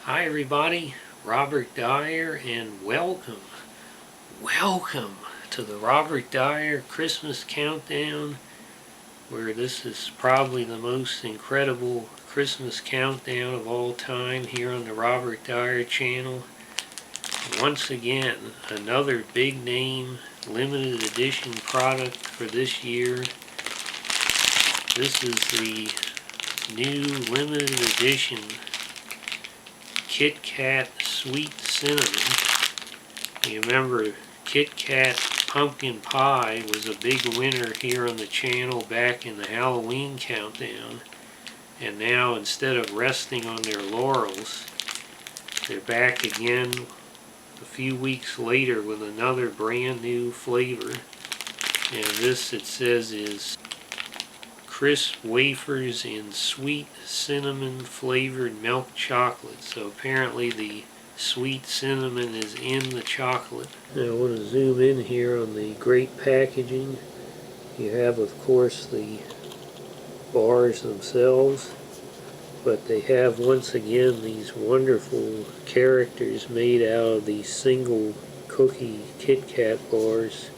Hi everybody, Robert Dyer, and welcome to the Robert Dyer Christmas Countdown, where this is probably the most incredible Christmas countdown of all time here on the Robert Dyer channel. Once again, another big name limited edition product for this year. This is the new limited edition KitKat Sweet Cinnamon. You remember KitKat Pumpkin Pie was a big winner here on the channel back in the Halloween countdown. And now, instead of resting on their laurels, they're back again a few weeks later with another brand new flavor. And this, it says, is crisp wafers in sweet cinnamon flavored milk chocolate. So apparently the sweet cinnamon is in the chocolate. Now I want to zoom in here on the great packaging. You have, of course, the bars themselves, but they have once again these wonderful characters made out of these single cookie KitKat bars.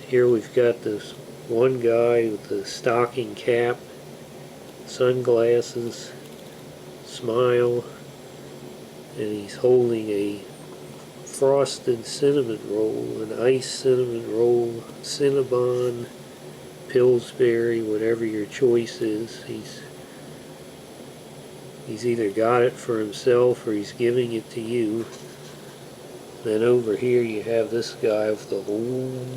Here we've got this one guy with the stocking cap, sunglasses, smile, and he's holding a frosted cinnamon roll, an iced cinnamon roll, Cinnabon, Pillsbury, whatever your choice is. He's either got it for himself or he's giving it to you. Then over here you have this guy with the whole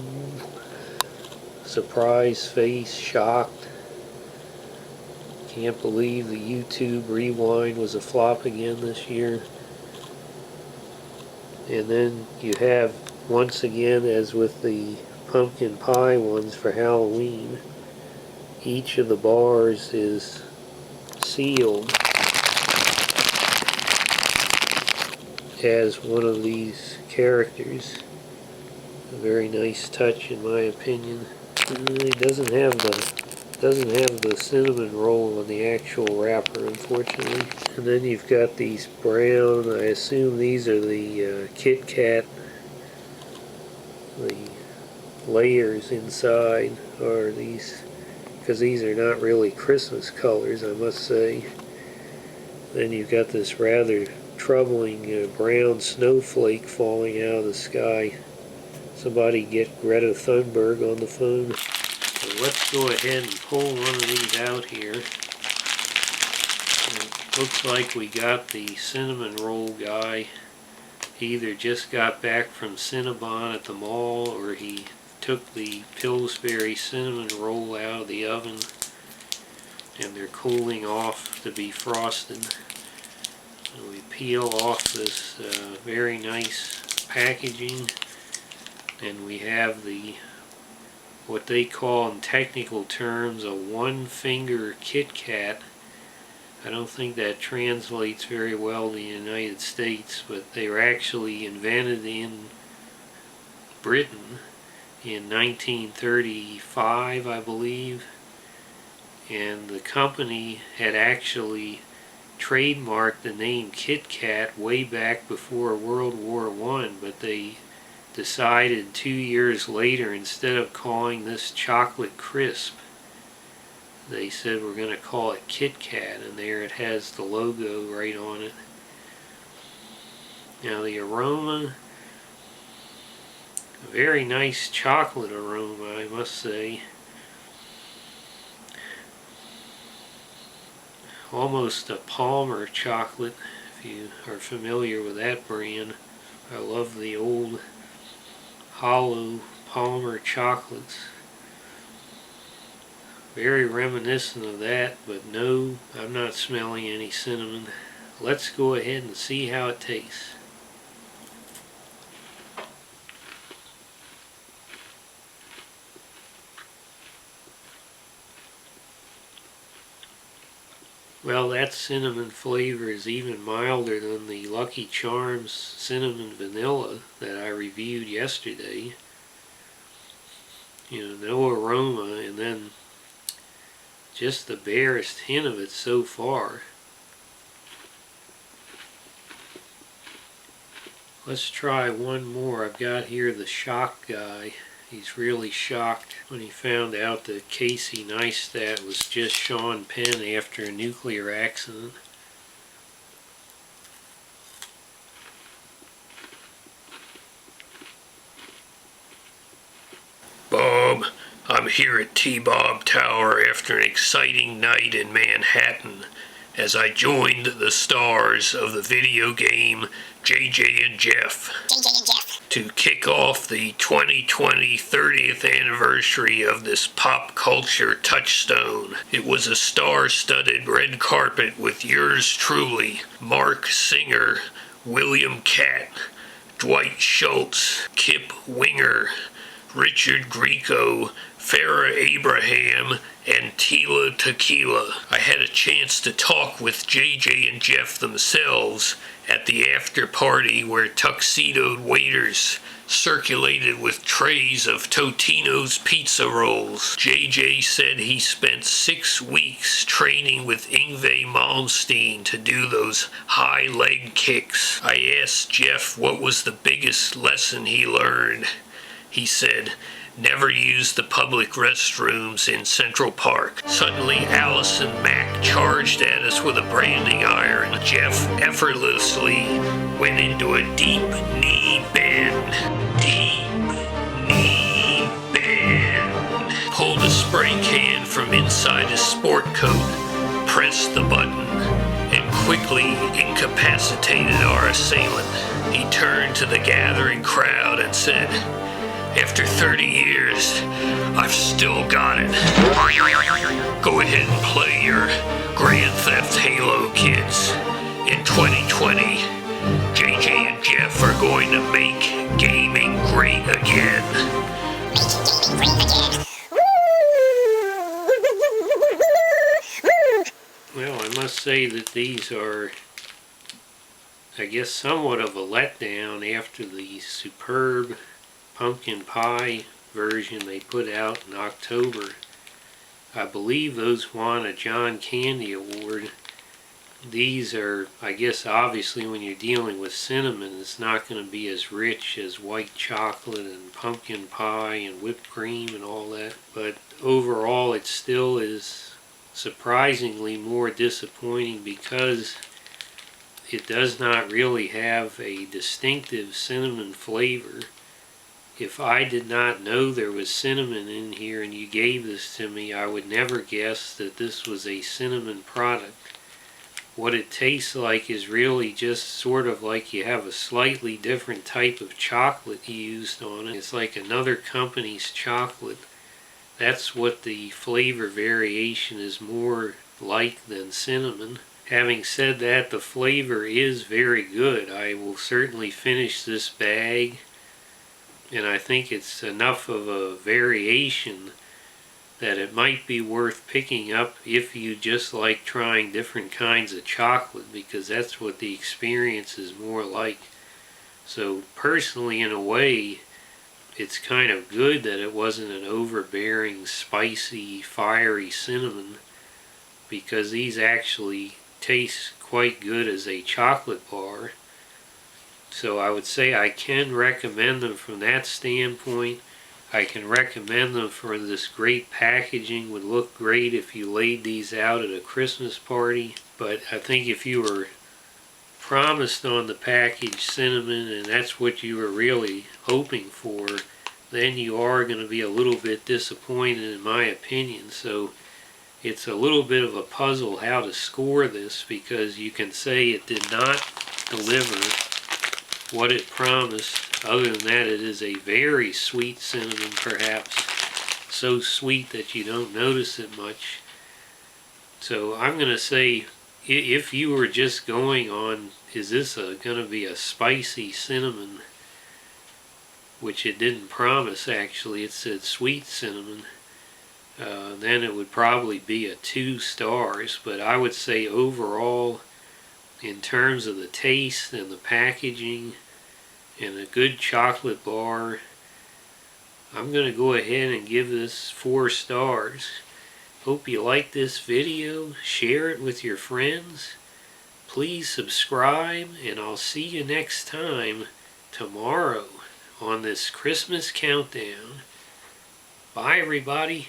surprise face, shocked. Can't believe the YouTube rewind was a flop again this year. And then you have, once again, as with the pumpkin pie ones for Halloween, each of the bars is sealed as one of these characters. A very nice touch, in my opinion. It doesn't have the cinnamon roll on the actual wrapper, unfortunately. And then you've got these brown, I assume these are the KitKat, the layers inside are these, because these are not really Christmas colors, I must say. Then you've got this rather troubling brown snowflake falling out of the sky. Somebody get Greta Thunberg on the phone. So let's go ahead and pull one of these out here. It looks like we got the cinnamon roll guy. He either just got back from Cinnabon at the mall, or he took the Pillsbury cinnamon roll out of the oven and they're cooling off to be frosted. So we peel off this very nice packaging, and we have the, what they call in technical terms, a one-finger KitKat. I don't think that translates very well to the United States, but they were actually invented in Britain in 1935, I believe. And the company had actually trademarked the name KitKat way back before World War I, but they decided 2 years later, instead of calling this chocolate crisp, they said we're going to call it KitKat, and there it has the logo right on it. Now the aroma, a very nice chocolate aroma, I must say. Almost a Palmer chocolate, if you are familiar with that brand. I love the old hollow Palmer chocolates. Very reminiscent of that, but no, I'm not smelling any cinnamon. Let's go ahead and see how it tastes. Well, that cinnamon flavor is even milder than the Lucky Charms cinnamon vanilla that I reviewed yesterday. You know, no aroma, and then just the barest hint of it so far. Let's try one more. I've got here the shock guy. He's really shocked when he found out that Casey Neistat was just Sean Penn after a nuclear accident. Bob, I'm here at T-Bob Tower after an exciting night in Manhattan as I joined the stars of the video game JJ and Jeff to kick off the 2020 30th anniversary of this pop culture touchstone. It was a star-studded red carpet with yours truly, Mark Singer, William Catt, Dwight Schultz, Kip Winger, Richard Grieco, Farrah Abraham, and Tila Tequila. I had a chance to talk with JJ and Jeff themselves at the after party where tuxedoed waiters circulated with trays of Totino's pizza rolls. JJ said he spent 6 weeks training with Yngwie Malmsteen to do those high leg kicks. I asked Jeff what was the biggest lesson he learned. He said, never use the public restrooms in Central Park. Suddenly, Allison Mack charged at us with a branding iron. Jeff effortlessly went into a deep knee bend. Deep knee bend. Pulled a spray can from inside his sport coat, pressed the button, and quickly incapacitated our assailant. He turned to the gathering crowd and said, after 30 years, I've still got it. Go ahead and play your Grand Theft Halo, kids. In 2020, JJ and Jeff are going to make gaming great again. Well, I must say that these are, I guess, somewhat of a letdown after the superb pumpkin pie version they put out in October. I believe those won a John Candy Award. These are, I guess, obviously when you're dealing with cinnamon, it's not going to be as rich as white chocolate and pumpkin pie and whipped cream and all that. But overall, it still is surprisingly more disappointing because it does not really have a distinctive cinnamon flavor. If I did not know there was cinnamon in here and you gave this to me, I would never guess that this was a cinnamon product. What it tastes like is really just sort of like you have a slightly different type of chocolate used on it. It's like another company's chocolate. That's what the flavor variation is more like than cinnamon. Having said that, the flavor is very good. I will certainly finish this bag. And I think it's enough of a variation that it might be worth picking up if you just like trying different kinds of chocolate, because that's what the experience is more like. So personally, in a way, it's kind of good that it wasn't an overbearing, spicy, fiery cinnamon, because these actually taste quite good as a chocolate bar. So I would say I can recommend them from that standpoint. I can recommend them for this great packaging. Would look great if you laid these out at a Christmas party. But I think if you were promised on the package cinnamon and that's what you were really hoping for, then you are going to be a little bit disappointed in my opinion. So it's a little bit of a puzzle how to score this, because you can say it did not deliver what it promised. Other than that, it is a very sweet cinnamon, perhaps so sweet that you don't notice it much. So I'm going to say, if you were just going on, is this going to be a spicy cinnamon, which it didn't promise actually, it said sweet cinnamon, then it would probably be a 2 stars. But I would say overall, in terms of the taste and the packaging and a good chocolate bar, I'm going to go ahead and give this 4 stars. Hope you like this video. Share it with your friends. Please subscribe, and I'll see you next time tomorrow on this Christmas countdown. Bye, everybody.